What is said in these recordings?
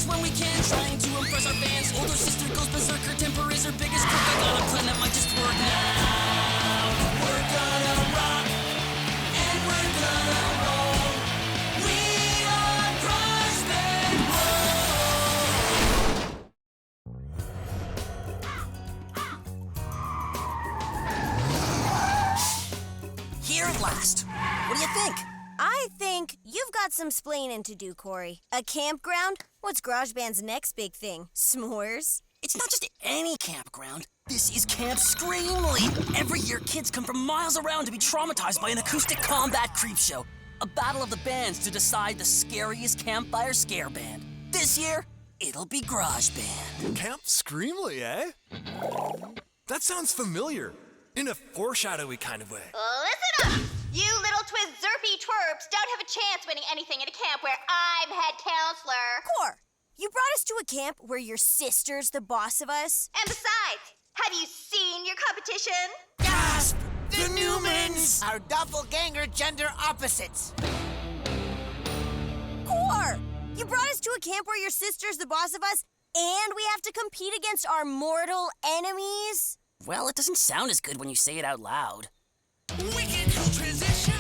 crash when we can, trying to impress our fans. Older sister goes berserk, her temper is her biggest crook. I got a plan that might just work now. We're gonna rock, and we're gonna roll. We are Grojband. Here at last. What do you think? I think you've got some splaining to do, Corey. A campground? What's Grojband's next big thing? S'mores? It's not just any campground. This is Camp Screamley. Every year, kids come from miles around to be traumatized by an acoustic combat creep show. A battle of the bands to decide the scariest campfire scare band. This year, it'll be Grojband. Camp Screamley, eh? That sounds familiar. In a foreshadowy kind of way. Listen up! You little twizzerpy twerps don't have a chance winning anything at a camp where I'm head counselor. Cor, you brought us to a camp where your sister's the boss of us? And besides, have you seen your competition? Gasp! The Newmans! Our doppelganger gender opposites. Cor, you brought us to a camp where your sister's the boss of us, and we have to compete against our mortal enemies? Well, it doesn't sound as good when you say it out loud. Wicked cool transition!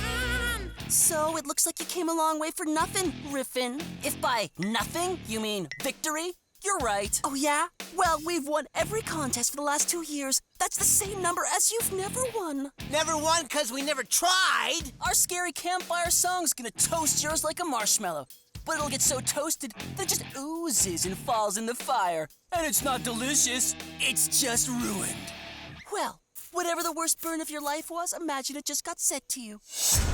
So it looks like you came a long way for nothing, Riffin. If by nothing you mean victory, you're right. Oh yeah? Well, we've won every contest for the last 2 years. That's the same number as you've never won. Never won because we never tried. Our scary campfire song's gonna toast yours like a marshmallow. But it'll get so toasted that it just oozes and falls in the fire. And it's not delicious, it's just ruined. Well, whatever the worst burn of your life was, imagine it just got said to you.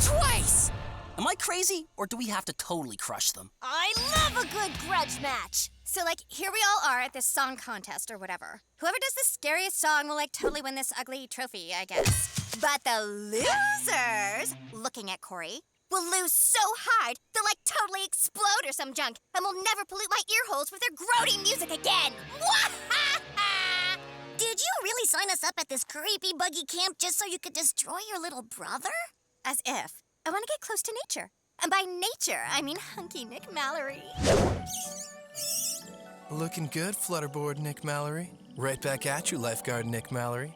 Twice! Am I crazy, or do we have to totally crush them? I love a good grudge match. So, here we all are at this song contest or whatever. Whoever does the scariest song will, totally win this ugly trophy, I guess. But the losers, looking at Corey, will lose so hard they'll, totally explode or some junk and will never pollute my ear holes with their grody music again. Did you really sign us up at this creepy, buggy camp just so you could destroy your little brother? As if. I want to get close to nature. And by nature, I mean hunky Nick Mallory. Looking good, Flutterboard Nick Mallory. Right back at you, lifeguard Nick Mallory.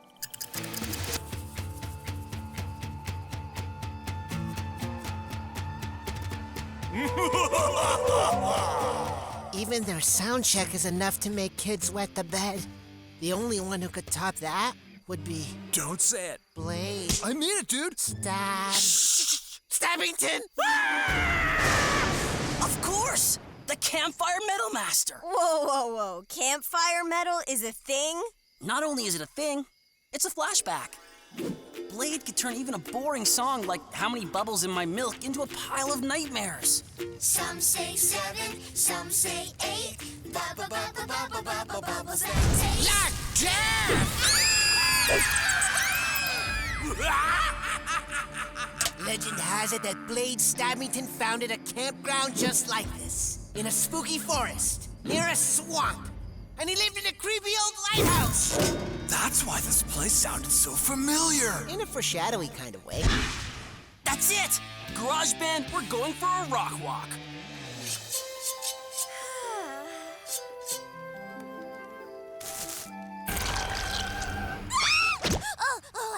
Even their sound check is enough to make kids wet the bed. The only one who could top that would be... Don't say it. Blade. I mean it, dude. Stabbington! Of course! The Campfire Metal Master! Whoa. Campfire metal is a thing? Not only is it a thing, it's a flashback. Blade could turn even a boring song like How Many Bubbles in My Milk into a pile of nightmares. Some say 7, some say 8. Bubbles and taste. Like death! Legend has it that Blade Stabbington founded a campground just like this. In a spooky forest, near a swamp. And he lived in a creepy old lighthouse. That's why this place sounded so familiar. In a foreshadowy kind of way. That's it! Grojband, we're going for a rock walk.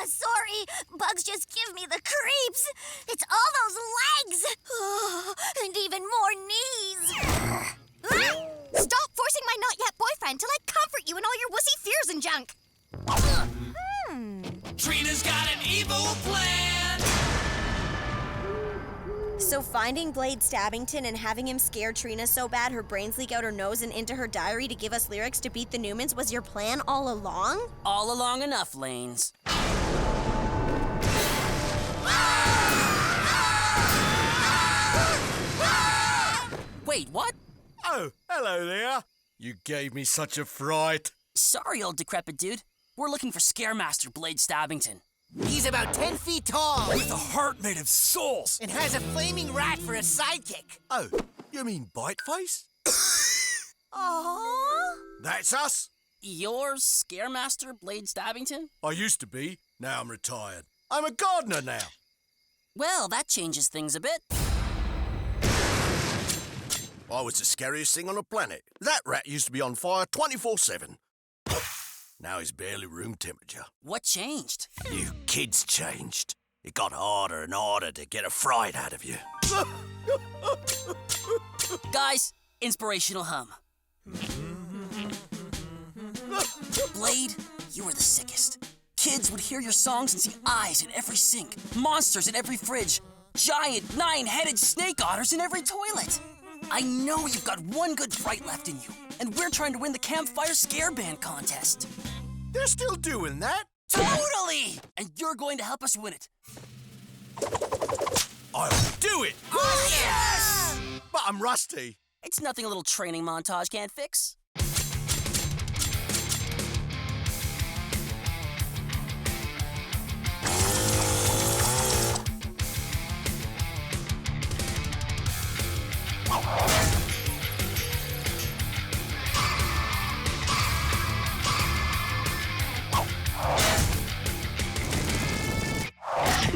Sorry. Bugs just give me the creeps. It's all those legs. And even more knees. Stop forcing my not-yet boyfriend till I comfort you in all your wussy fears and junk. Trina's got an evil plan! So finding Blade Stabbington and having him scare Trina so bad her brains leak out her nose and into her diary to give us lyrics to beat the Newmans was your plan all along? All along enough, Lanes. Wait, what? Oh, hello there. You gave me such a fright. Sorry, old decrepit dude. We're looking for Scaremaster Blade Stabbington. He's about 10 feet tall. With a heart made of souls. And has a flaming rat for a sidekick. Oh, you mean Biteface? Aww. That's us. You're Scaremaster Blade Stabbington? I used to be. Now I'm retired. I'm a gardener now. Well, that changes things a bit. I was the scariest thing on the planet. That rat used to be on fire 24/7. Now he's barely room temperature. What changed? You kids changed. It got harder and harder to get a fright out of you. Guys, inspirational hum. Blade, you were the sickest. Kids would hear your songs and see eyes in every sink, monsters in every fridge, giant 9-headed snake otters in every toilet. I know you've got one good fright left in you, and we're trying to win the Campfire Scare Band contest. They're still doing that? Totally! And you're going to help us win it. I'll do it! Oh, yes! But I'm rusty. It's nothing a little training montage can't fix.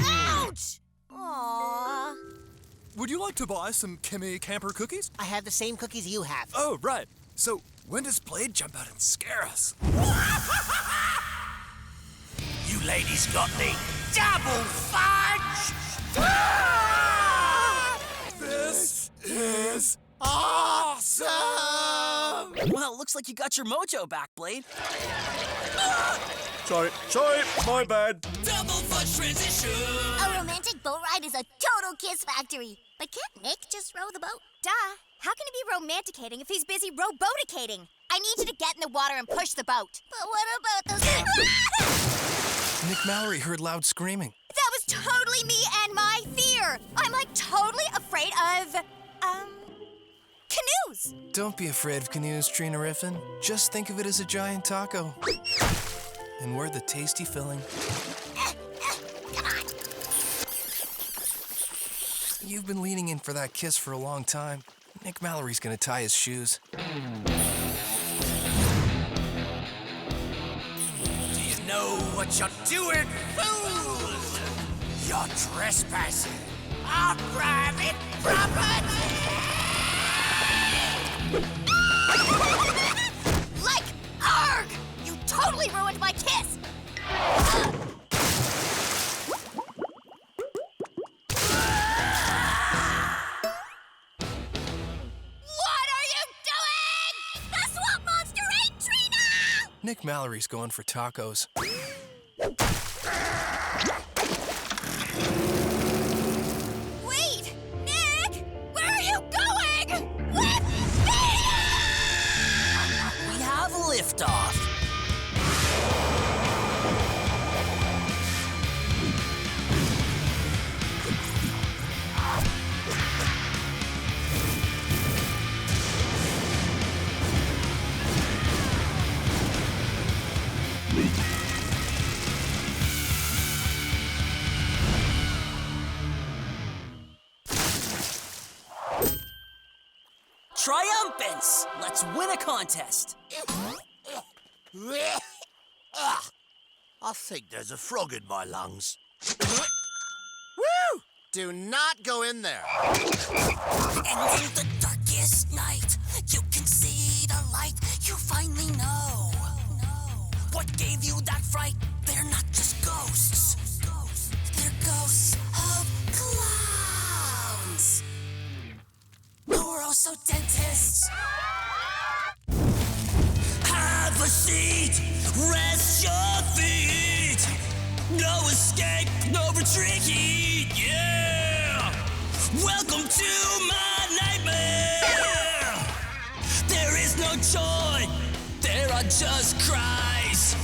Ouch! Aww. Would you like to buy some Kimmy Camper cookies? I have the same cookies you have. Oh, right. So, when does Blade jump out and scare us? You ladies got me double fudge! This is awesome! Well, looks like you got your mojo back, Blade. Sorry, my bad. Double fudge transition! A romantic boat ride is a total kiss factory. But can't Nick just row the boat? Duh. How can he be romanticating if he's busy rowboaticating? I need you to get in the water and push the boat. But what about those... Nick Mallory heard loud screaming. That was totally me and my fear. I'm like totally afraid of, canoes. Don't be afraid of canoes, Trina Riffin. Just think of it as a giant taco. And we're the tasty filling. Come on. You've been leaning in for that kiss for a long time. Nick Mallory's gonna tie his shoes. Do you know what you're doing, fools? You're trespassing on private property! Like, arg! You totally ruined my kiss. Nick Mallory's going for tacos. Wait! Nick! Where are you going? With me! We have liftoff. Triumphants! Let's win a contest. I think there's a frog in my lungs. Woo! Do not go in there. And in the darkest night, you can see the light. You finally know what gave you that fright. They're not just ghosts. They're ghosts of clowns. Who are also dentists. Have a seat. Rest your feet. No escape, no retreat. Yeah. Welcome to my nightmare. There is no joy. There are just cries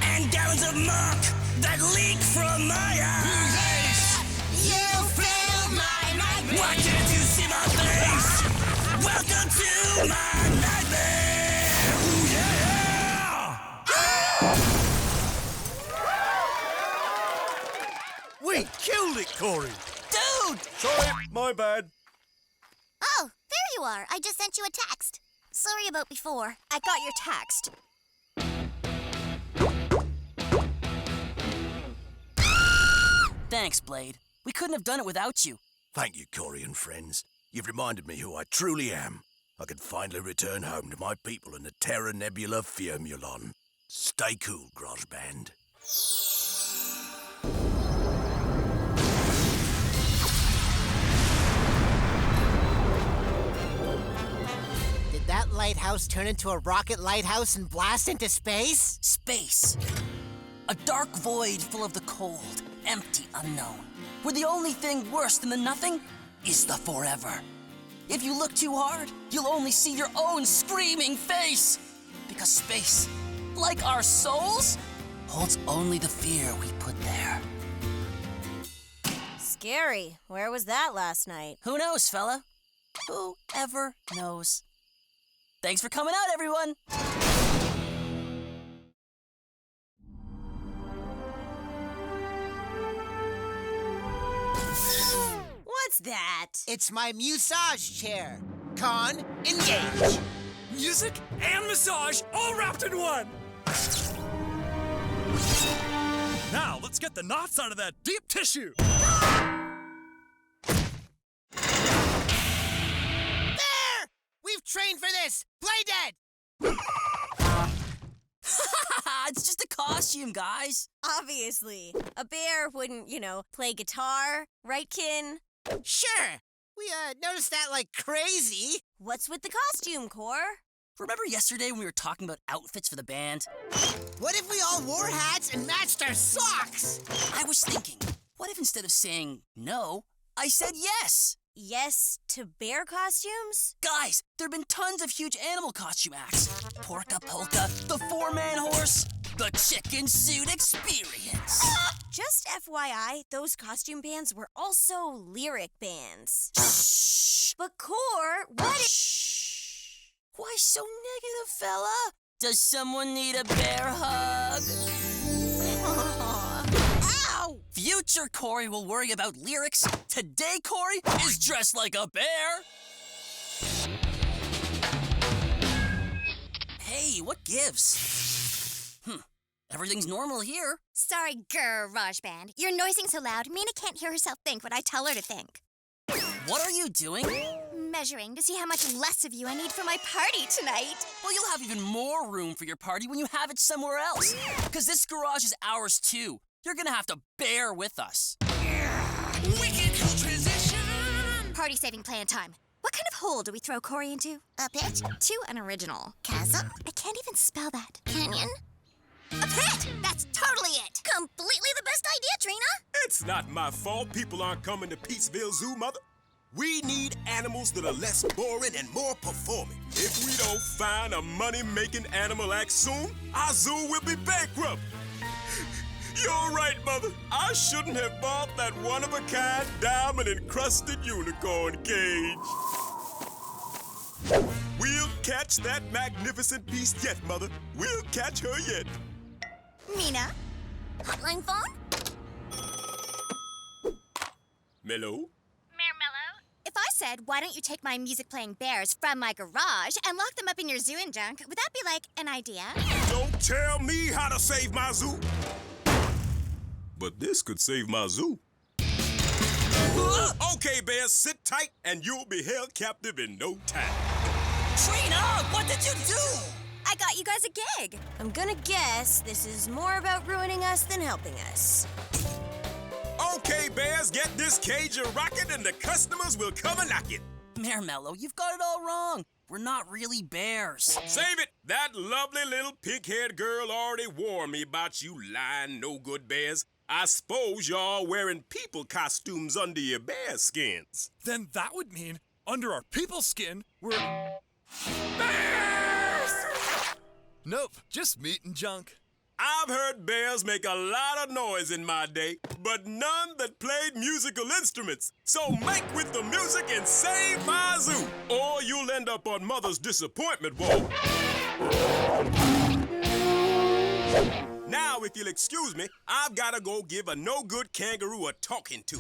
and gallons of muck that leak from my eyes. You fill my nightmare. Why can't you see my face? Welcome to my nightmare. Ooh, yeah. We killed it, Corey. Dude! Sorry, my bad. Oh, there you are. I just sent you a text. Sorry about before. I got your text. Thanks, Blade. We couldn't have done it without you. Thank you, Corey and friends. You've reminded me who I truly am. I can finally return home to my people in the Terra Nebula Firmulon. Stay cool, Grojband. Did that lighthouse turn into a rocket lighthouse and blast into space? Space. A dark void full of the cold, empty unknown, where the only thing worse than the nothing is the forever. If you look too hard, you'll only see your own screaming face. Because space, like our souls, holds only the fear we put there. Scary. Where was that last night? Who knows, fella? Who ever knows? Thanks for coming out, everyone! What's that? It's my massage chair. Con, engage. Music and massage all wrapped in one. Now, let's get the knots out of that deep tissue. There! We've trained for this. Play dead. It's just a costume, guys. Obviously. A bear wouldn't, play guitar, right, Kin? Sure. We, noticed that like crazy. What's with the costume, Cor? Remember yesterday when we were talking about outfits for the band? What if we all wore hats and matched our socks? I was thinking, what if instead of saying no, I said yes? Yes to bear costumes? Guys, there've been tons of huge animal costume acts. Porka Polka, the four-man horse, the chicken suit experience. Just FYI, those costume bands were also lyric bands. Shh. But Cor, what Shh. Why so negative, fella? Does someone need a bear hug? Ow! Future Corey will worry about lyrics. Today, Corey is dressed like a bear. Hey, what gives? Everything's normal here. Sorry, Grojband. You're noising so loud, Mina can't hear herself think what I tell her to think. What are you doing? Measuring to see how much less of you I need for my party tonight. Well, you'll have even more room for your party when you have it somewhere else. Because this garage is ours, too. You're gonna have to bear with us. Wicked cool transition. Party-saving plan time. What kind of hole do we throw Corey into? A pit? Too unoriginal. Chasm? I can't even spell that. Canyon? A pit! That's totally it! Completely the best idea, Trina. It's not my fault people aren't coming to Peaceville Zoo, Mother. We need animals that are less boring and more performing. If we don't find a money-making animal act soon, our zoo will be bankrupt. You're right, Mother. I shouldn't have bought that one-of-a-kind diamond-encrusted unicorn cage. We'll catch that magnificent beast yet, Mother. We'll catch her yet. Mina? Hotline phone? Mello? If I said, why don't you take my music-playing bears from my garage and lock them up in your zoo and junk, would that be like an idea? Don't tell me how to save my zoo. But this could save my zoo. Okay, bears, sit tight and you'll be held captive in no time. Trina, what did you do? I got you guys a gig. I'm gonna guess this is more about ruining us than helping us. Okay, bears, get this cage a-rockin' and the customers will come a-knockin'. Mayor Mello, you've got it all wrong. We're not really bears. Save it! That lovely little pink-haired girl already warned me about you lying no-good bears. I suppose y'all wearing people costumes under your bear skins. Then that would mean, under our people skin, we're bears! Nope, just meat and junk. I've heard bears make a lot of noise in my day, but none that played musical instruments. So make with the music and save my zoo, or you'll end up on Mother's disappointment wall. Now, if you'll excuse me, I've gotta go give a no-good kangaroo a talking to.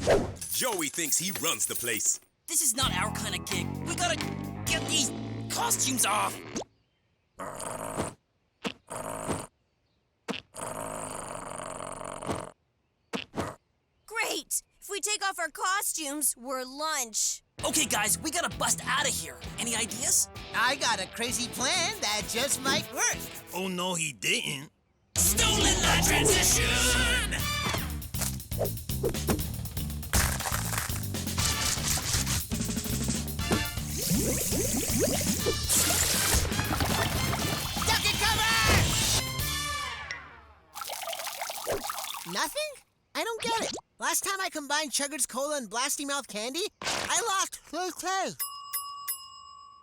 Joey thinks he runs the place. This is not our kind of gig. We gotta get these costumes off. Great! If we take off our costumes, we're lunch. Okay, guys, we gotta bust out of here. Any ideas? I got a crazy plan that just might work. Oh, no, he didn't. Stolen light transition! Duck and cover! Nothing? I don't get it. Last time I combined Chugger's Cola and Blasty Mouth Candy, I lost first place.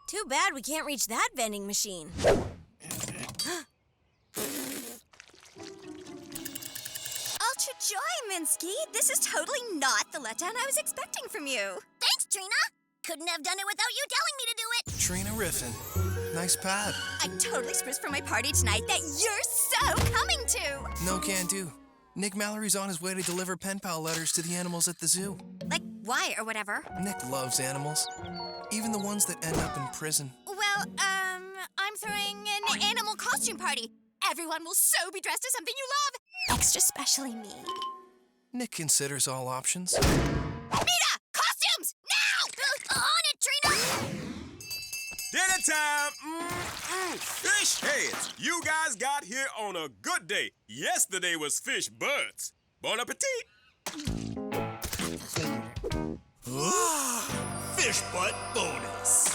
Too bad we can't reach that vending machine. Ultra joy, Minsky. This is totally not the letdown I was expecting from you. Thanks, Trina. Couldn't have done it without you telling me to do it. Trina Riffin. Nice pad. I'm totally spruced for my party tonight that you're so coming to. No can do. Nick Mallory's on his way to deliver pen pal letters to the animals at the zoo. Like, why or whatever? Nick loves animals. Even the ones that end up in prison. Well, I'm throwing an animal costume party. Everyone will so be dressed as something you love. Extra specially me. Nick considers all options. Mita! Costumes! Now! On it, Trina! Dinner time! Fish heads! You guys got here on a good day. Yesterday was fish birds. Bon appetit! Fish butt bonus.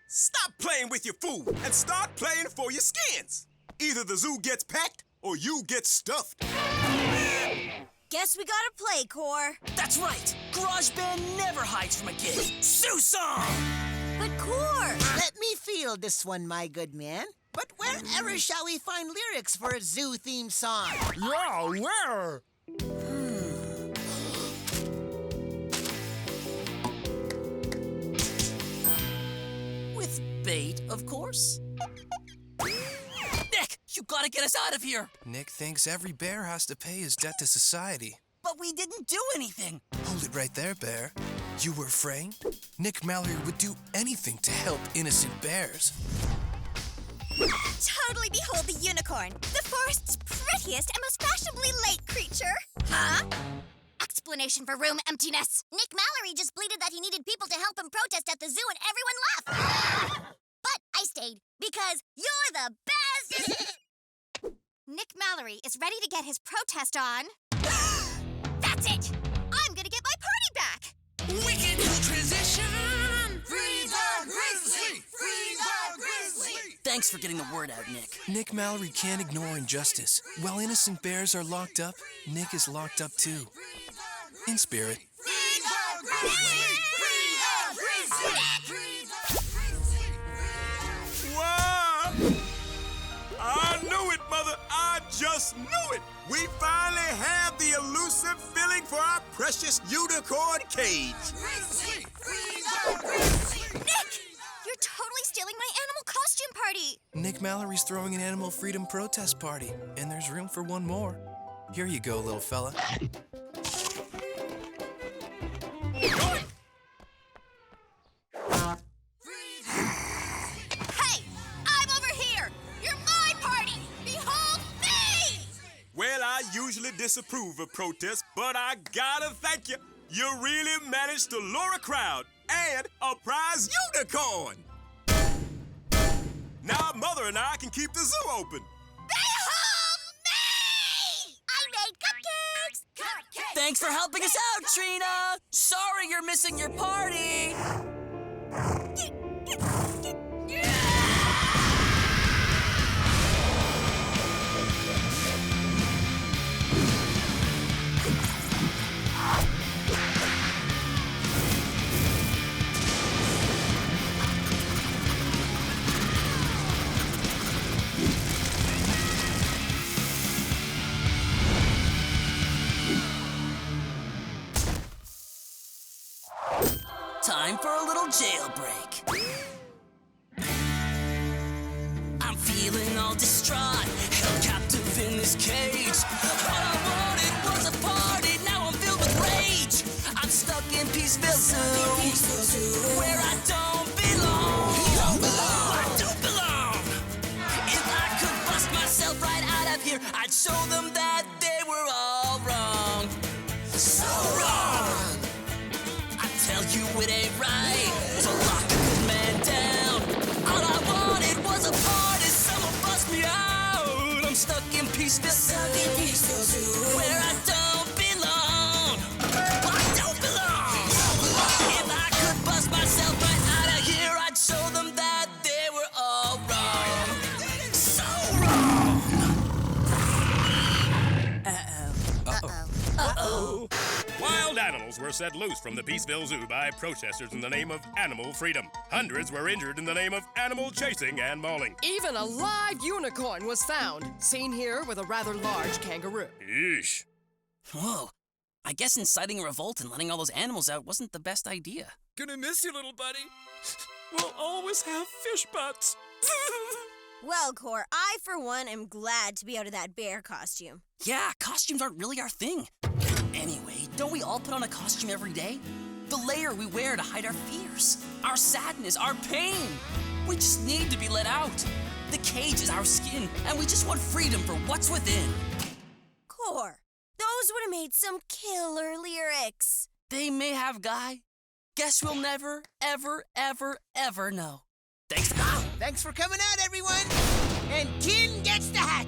Stop playing with your food and start playing for your skins. Either the zoo gets packed or you get stuffed. Guess we gotta play, Core. That's right. Grojband never hides from a kid. Zoo song! But Core! Let me field this one, my good man. But wherever shall we find lyrics for a zoo-themed song? Yeah, where? With bait, of course. Nick, you gotta get us out of here. Nick thinks every bear has to pay his debt to society. But we didn't do anything. Hold it right there, Bear. You were framed? Nick Mallory would do anything to help innocent bears. Totally behold the unicorn, the forest's prettiest and most fashionably late creature. Huh? Explanation for room emptiness. Nick Mallory just bleated that he needed people to help him protest at the zoo and everyone left. But I stayed because you're the best. Nick Mallory is ready to get his protest on. That's it! I'm gonna get my party back! Wicked transition! Free the grizzly! Free the grizzly! Thanks for getting the word out, Nick. Nick Mallory can't ignore injustice. While innocent bears are locked up, Nick is locked up too. In spirit. Free the grizzly! Free the grizzly! Free the grizzly! Wow! I knew it, Mother. I just knew it. We finally have the elusive filling for our precious unicorn cage. Grizzly! Free the grizzly! Nick! You're totally stealing my animal costume party! Nick Mallory's throwing an animal freedom protest party, and there's room for one more. Here you go, little fella. Hey! I'm over here! You're my party! Behold me! Well, I usually disapprove of protests, but I gotta thank you. You really managed to lure a crowd and a prize unicorn. Now Mother and I can keep the zoo open. Behold me! I made cupcakes. Cupcake! Thanks for helping us out, Trina! Sorry you're missing your party! Time for a little jailbreak. I'm feeling all distraught, held captive in this cage. All I wanted was a party, now I'm filled with rage. I'm stuck in Peaceville Zoo, where I don't belong. I don't belong. If I could bust myself right out of here, I'd show them that they were all wrong. So wrong. Oh. Wild animals were set loose from the Peaceville Zoo by protesters in the name of animal freedom. Hundreds were injured in the name of animal chasing and mauling. Even a live unicorn was found, seen here with a rather large kangaroo. Yeesh. Whoa. I guess inciting a revolt and letting all those animals out wasn't the best idea. Gonna miss you, little buddy. We'll always have fish butts. Well, Cor, I, for one, am glad to be out of that bear costume. Yeah, costumes aren't really our thing. Anyway, don't we all put on a costume every day? The layer we wear to hide our fears, our sadness, our pain. We just need to be let out. The cage is our skin, and we just want freedom for what's within. Cor, those would have made some killer lyrics. They may have, Guy. Guess we'll never, ever, ever, ever know. Thanks for coming. Thanks for coming out, everyone. And Kin gets the hat